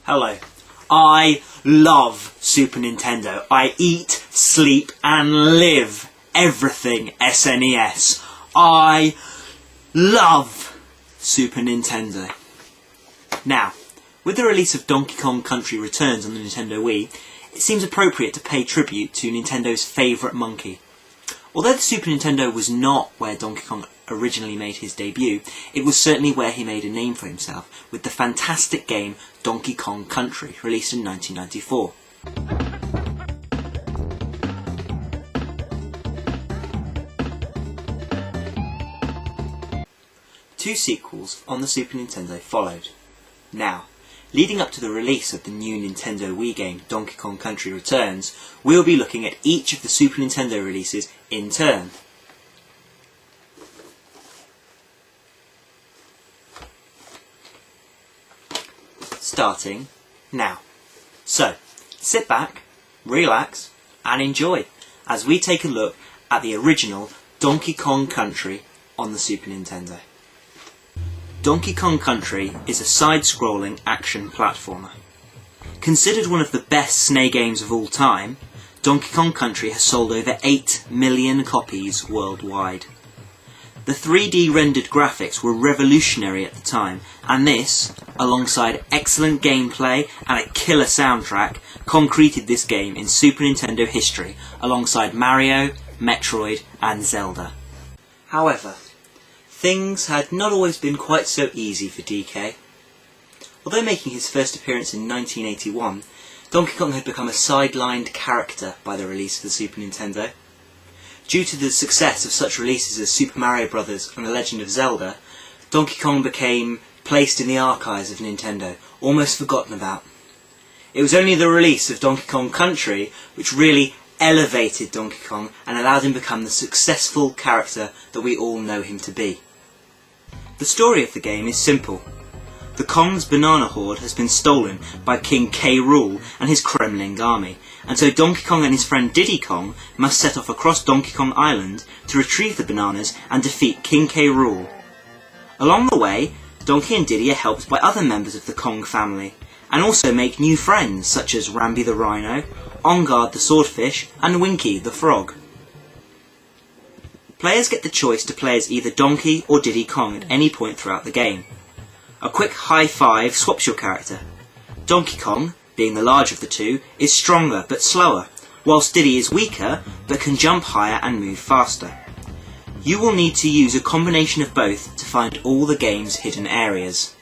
Hello. I love Super Nintendo. I eat, sleep and live everything SNES. I love Super Nintendo. Now, with the release of Donkey Kong Country Returns on the Nintendo Wii, it seems appropriate to pay tribute to Nintendo's favourite monkey. Although the Super Nintendo was not where Donkey Kong originally made his debut, it was certainly where he made a name for himself with the fantastic game Donkey Kong Country, released in 1994. Two sequels on the Super Nintendo followed. Now, leading up to the release of the new Nintendo Wii game Donkey Kong Country Returns, we'll be looking at each of the Super Nintendo releases in turn. Starting now. So, sit back, relax and enjoy as we take a look at the original Donkey Kong Country on the Super Nintendo. Donkey Kong Country is a side-scrolling action platformer. Considered one of the best SNES games of all time, Donkey Kong Country has sold over 8 million copies worldwide. The 3D rendered graphics were revolutionary at the time, and this, alongside excellent gameplay and a killer soundtrack, concreted this game in Super Nintendo history alongside Mario, Metroid and Zelda. However, things had not always been quite so easy for DK. Although making his first appearance in 1981, Donkey Kong had become a sidelined character by the release of the Super Nintendo. Due to the success of such releases as Super Mario Bros. And The Legend of Zelda, Donkey Kong became placed in the archives of Nintendo, almost forgotten about. It was only the release of Donkey Kong Country which really elevated Donkey Kong and allowed him to become the successful character that we all know him to be. The story of the game is simple. The Kong's banana hoard has been stolen by King K. Rool and his Kremling army, and so Donkey Kong and his friend Diddy Kong must set off across Donkey Kong Island to retrieve the bananas and defeat King K. Rool. Along the way, Donkey and Diddy are helped by other members of the Kong family, and also make new friends such as Rambi the Rhino, Onguard the Swordfish, and Winky the Frog. Players get the choice to play as either Donkey or Diddy Kong at any point throughout the game. A quick high five swaps your character. Donkey Kong, being the larger of the two, is stronger but slower, whilst Diddy is weaker but can jump higher and move faster. You will need to use a combination of both to find all the game's hidden areas.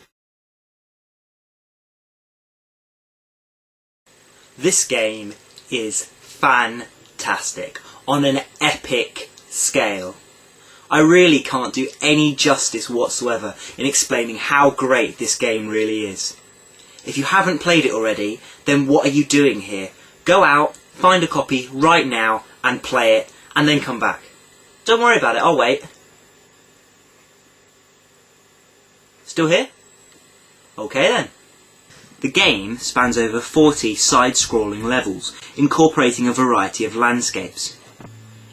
This game is fantastic, on an epic scale. I really can't do any justice whatsoever in explaining how great this game really is. If you haven't played it already, then what are you doing here? Go out, find a copy right now and play it, and then come back. Don't worry about it, I'll wait. Still here? Okay then. The game spans over 40 side-scrolling levels, incorporating a variety of landscapes.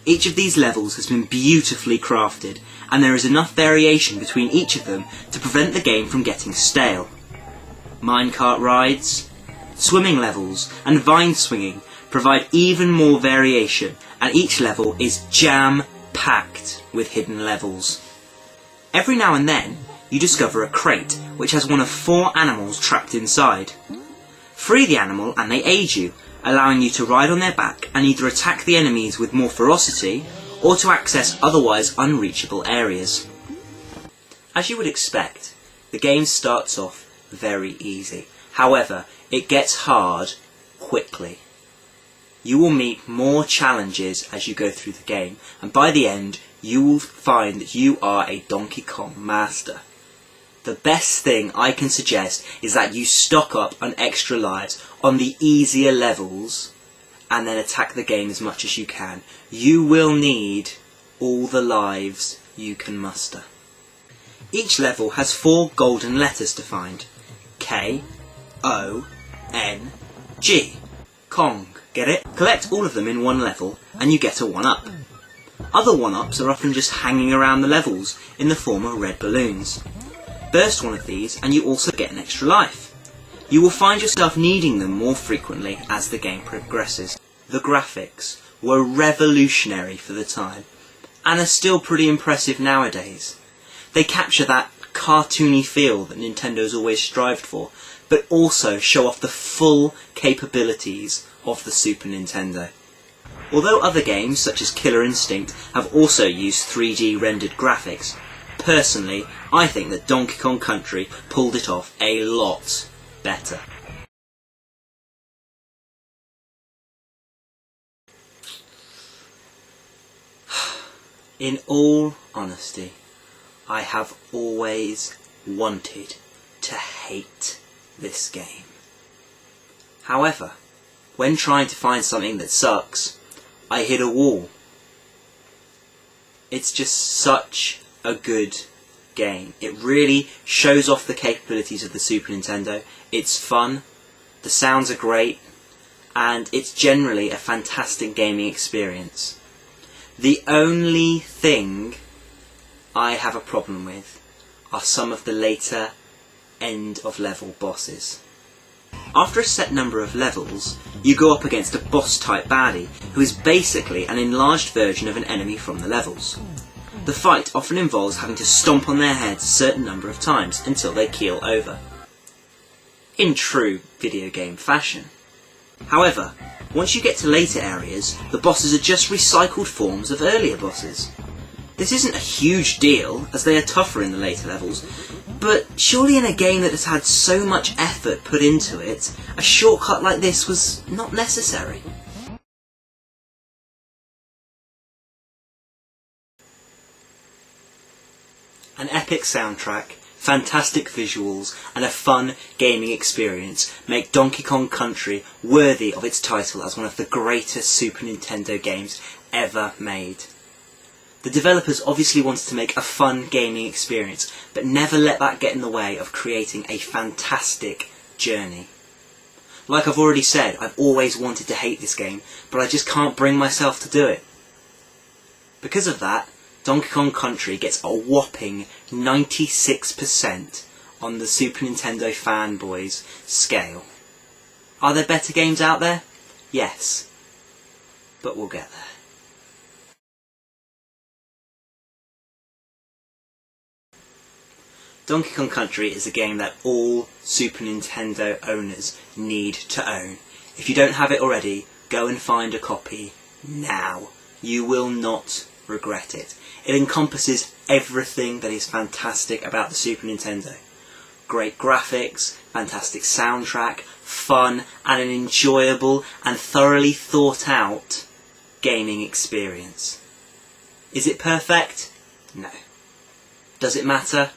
Each of these levels has been beautifully crafted, and there is enough variation between each of them to prevent the game from getting stale. Minecart rides, swimming levels, and vine swinging provide even more variation, and each level is jam-packed with hidden levels. Every now and then, you discover a crate which has one of 4 animals trapped inside. Free the animal and they aid you, allowing you to ride on their back and either attack the enemies with more ferocity or to access otherwise unreachable areas. As you would expect, the game starts off very easy. However, it gets hard quickly. You will meet more challenges as you go through the game, and by the end you will find that you are a Donkey Kong master. The best thing I can suggest is that you stock up on extra lives on the easier levels and then attack the game as much as you can. You will need all the lives you can muster. Each level has 4 golden letters to find. K, O, N, G. Kong. Get it? Collect all of them in one level and you get a 1-up. Other 1-ups are often just hanging around the levels in the form of red balloons. Burst one of these and you also get an extra life. You will find yourself needing them more frequently as the game progresses. The graphics were revolutionary for the time, and are still pretty impressive nowadays. They capture that cartoony feel that Nintendo's always strived for, but also show off the full capabilities of the Super Nintendo. Although other games, such as Killer Instinct, have also used 3D rendered graphics, personally, I think that Donkey Kong Country pulled it off a lot better. In all honesty, I have always wanted to hate this game. However, when trying to find something that sucks, I hit a wall. It's just such a good game. It really shows off the capabilities of the Super Nintendo. It's fun, the sounds are great, and it's generally a fantastic gaming experience. The only thing I have a problem with are some of the later end of level bosses. After a set number of levels, you go up against a boss type baddie who is basically an enlarged version of an enemy from the levels. The fight often involves having to stomp on their heads a certain number of times until they keel over, in true video game fashion. However, once you get to later areas, the bosses are just recycled forms of earlier bosses. This isn't a huge deal, as they are tougher in the later levels, but surely in a game that has had so much effort put into it, a shortcut like this was not necessary. An epic soundtrack, fantastic visuals, and a fun gaming experience make Donkey Kong Country worthy of its title as one of the greatest Super Nintendo games ever made. The developers obviously wanted to make a fun gaming experience, but never let that get in the way of creating a fantastic journey. Like I've already said, I've always wanted to hate this game, but I just can't bring myself to do it. Because of that, Donkey Kong Country gets a whopping 96% on the Super Nintendo Fanboys scale. Are there better games out there? Yes. But we'll get there. Donkey Kong Country is a game that all Super Nintendo owners need to own. If you don't have it already, go and find a copy now. You will not regret it. It encompasses everything that is fantastic about the Super Nintendo. Great graphics, fantastic soundtrack, fun, and an enjoyable and thoroughly thought out gaming experience. Is it perfect? No. Does it matter?